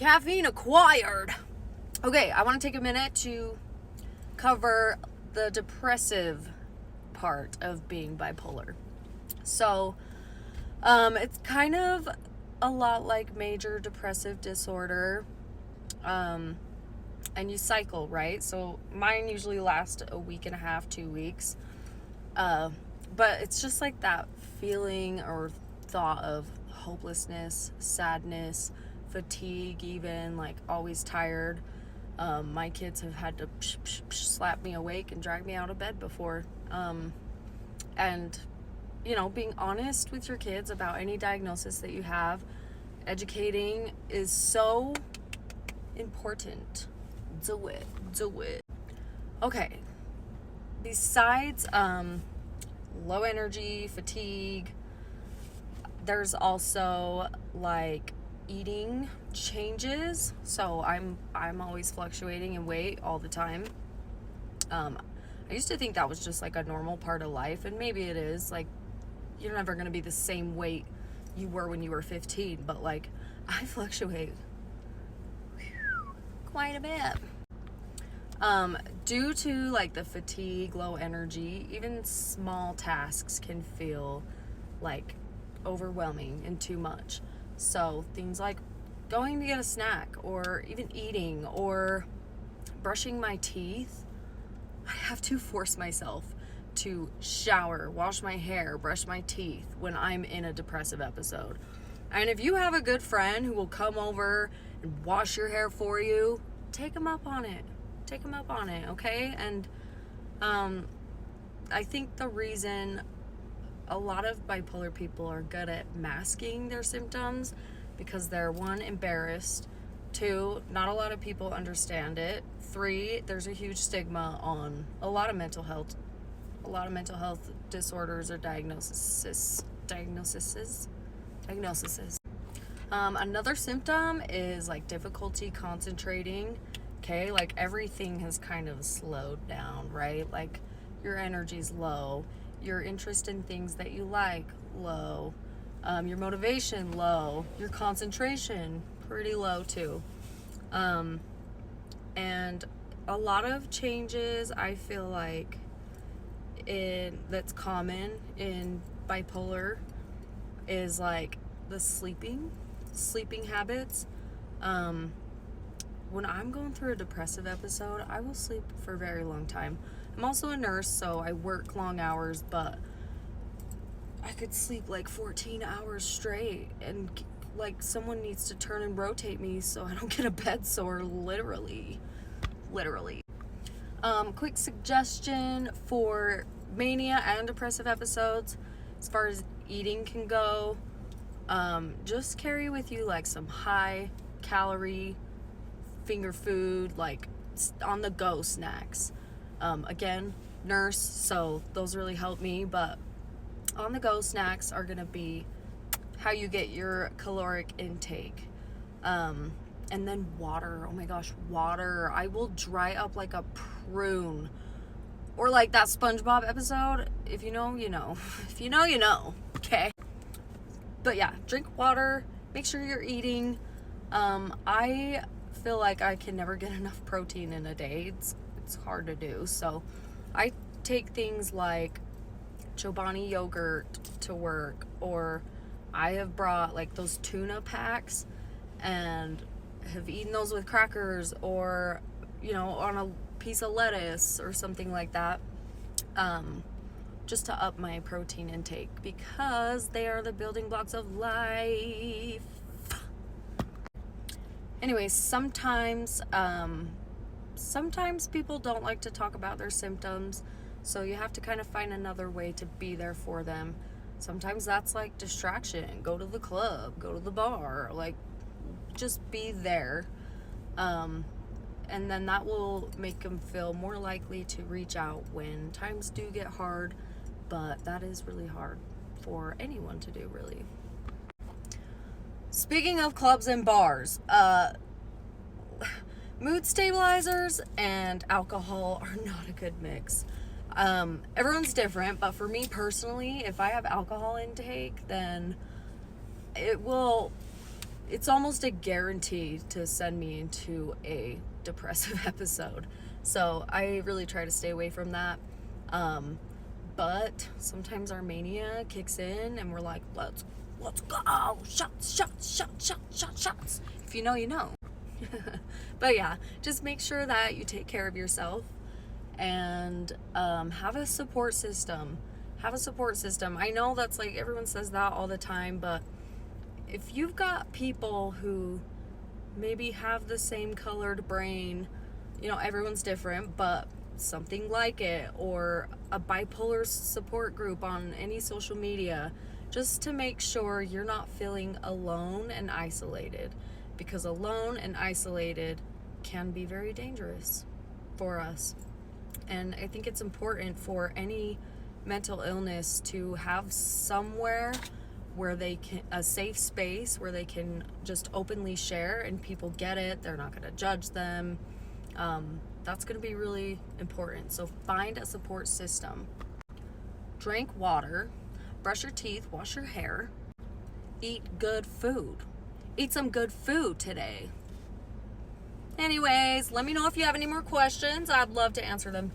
caffeine acquired. Okay, I want to take a minute to cover the depressive part of being bipolar. So, it's kind of a lot like major depressive disorder. And you cycle, right? So mine usually lasts a week and a half, 2 weeks. But it's just like that feeling or thought of hopelessness, sadness, fatigue, even like always tired. My kids have had to slap me awake and drag me out of bed before. And, being honest with your kids about any diagnosis that you have, educating is so important. Do it. Okay. Besides low energy, fatigue, there's also like eating changes. So I'm always fluctuating in weight all the time. I used to think that was just like a normal part of life, and maybe it is. Like, you're never going to be the same weight you were when you were 15, but like I fluctuate quite a bit. Due to like the fatigue, low energy, even small tasks can feel like overwhelming and too much. So things like going to get a snack, or even eating, or brushing my teeth, I have to force myself to shower, wash my hair, brush my teeth when I'm in a depressive episode. And if you have a good friend who will come over and wash your hair for you, take them up on it. Okay? And I think the reason a lot of bipolar people are good at masking their symptoms, because they're, 1, embarrassed, 2, not a lot of people understand it, 3, there's a huge stigma on a lot of mental health disorders or diagnoses. Another symptom is like difficulty concentrating. Okay, like everything has kind of slowed down, right? Like your energy's low, your interest in things that you like, low, your motivation, low, your concentration, pretty low too. And a lot of changes, I feel like, that's common in bipolar is like the sleeping habits. When I'm going through a depressive episode, I will sleep for a very long time. I'm also a nurse, so I work long hours, but I could sleep like 14 hours straight, and like someone needs to turn and rotate me so I don't get a bed sore, literally. Quick suggestion for mania and depressive episodes, as far as eating can go, just carry with you like some high calorie finger food, like on the go snacks. Again, nurse, so those really help me, but on the go snacks are gonna be how you get your caloric intake. And then water. Oh my gosh, water. I will dry up like a prune. Or like that SpongeBob episode. If you know, you know. If you know, you know. Okay. But yeah, drink water. Make sure you're eating. I feel like I can never get enough protein in a day. It's hard to do. So I take things like Chobani yogurt to work, or I have brought like those tuna packs and have eaten those with crackers, or on a piece of lettuce or something like that, just to up my protein intake, because they are the building blocks of life. Anyways, sometimes people don't like to talk about their symptoms, so you have to kind of find another way to be there for them. Sometimes that's like distraction. Go to the club, go to the bar, like just be there. And then that will make them feel more likely to reach out when times do get hard, but that is really hard for anyone to do, really. Speaking of clubs and bars, mood stabilizers and alcohol are not a good mix. Everyone's different, but for me personally, if I have alcohol intake, then it will it's almost a guarantee to send me into a depressive episode. So I really try to stay away from that. But sometimes our mania kicks in and we're like, let's go. Shots. If you know, you know. But yeah, just make sure that you take care of yourself and have a support system. I know that's like, everyone says that all the time, but if you've got people who maybe have the same colored brain, you know, everyone's different, but something like it, or a bipolar support group on any social media, just to make sure you're not feeling alone and isolated, because alone and isolated can be very dangerous for us. And I think it's important for any mental illness to have somewhere where they can, a safe space where they can just openly share and people get it. They're not going to judge them. That's going to be really important. So find a support system. Drink water, brush your teeth, wash your hair, eat good food. Eat some good food today. Anyways, let me know if you have any more questions. I'd love to answer them.